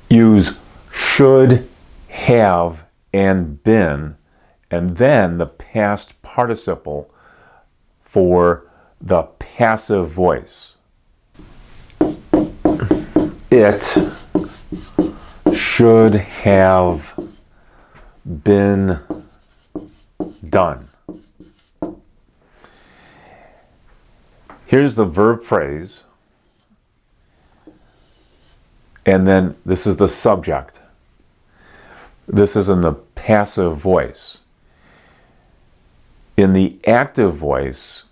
use should, have, and been, and then the past participle for the passive voice. It should have been done. Here's the verb phrase, and then this is the subject. This is in the passive voice. In the active voice,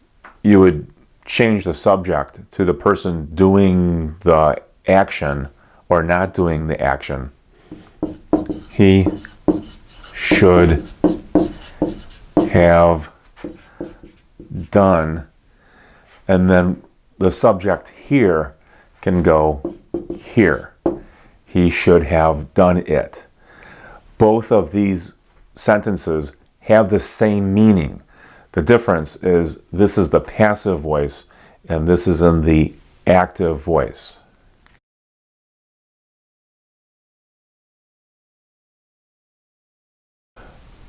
you would change the subject to the person doing the action or not doing the action. He should have done, and then the subject here can go here. He should have done it. Both of these sentences have the same meaning. The difference is this is the passive voice and this is in the active voice.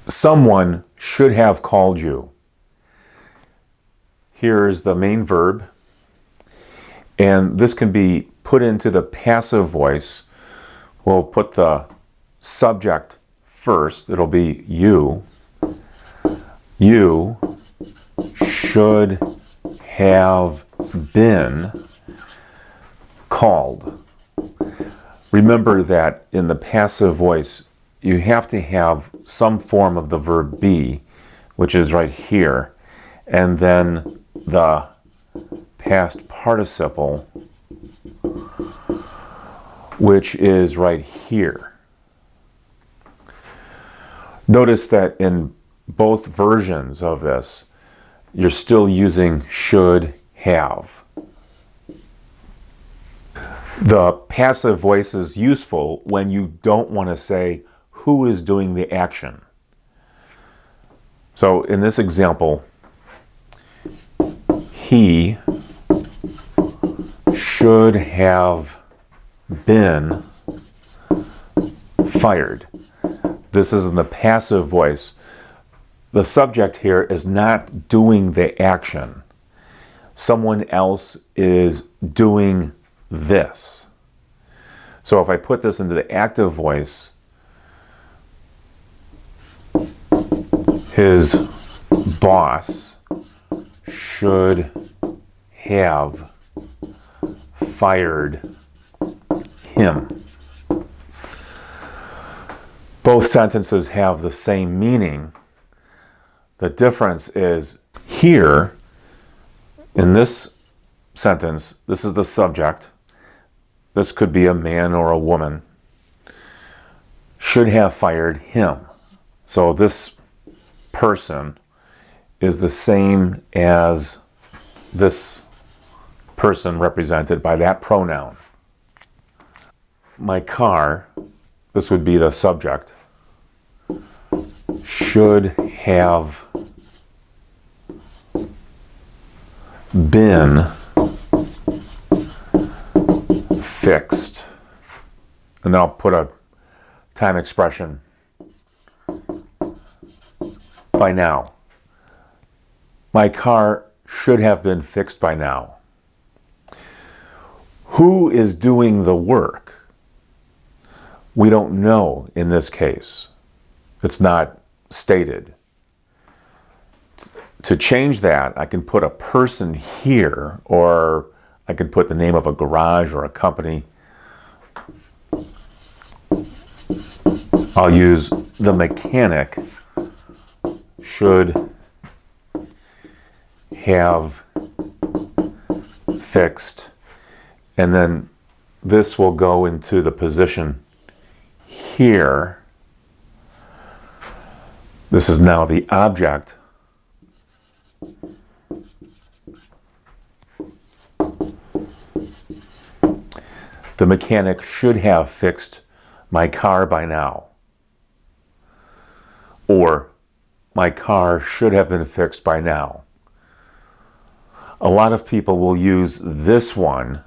Someone should have called you. Here's the main verb, and this can be put into the passive voice. We'll put the subject first. It'll be you. You should have been called. Remember that in the passive voice, you have to have some form of the verb be, which is right here, and then the past participle, which is right here. Notice that in both versions of this, you're still using should have. The passive voice is useful when you don't want to say who is doing the action. So in this example, he should have been fired. This is in the passive voice. The subject here is not doing the action. Someone else is doing this. So if I put this into the active voice, his boss should have fired him. Both sentences have the same meaning. The difference is here, in this sentence, this is the subject. This could be a man or a woman. Should have fired him. So this person is the same as this person represented by that pronoun. My car, this would be the subject, should have been fixed. And then I'll put a time expression by now. My car should have been fixed by now. Who is doing the work? We don't know in this case. It's not stated. To change that, I can put a person here, or I can put the name of a garage or a company. I'll use the mechanic should have fixed, and then this will go into the position here. This is now the object. The mechanic should have fixed my car by now. Or, my car should have been fixed by now. A lot of people will use this one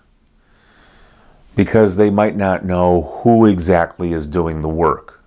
because they might not know who exactly is doing the work.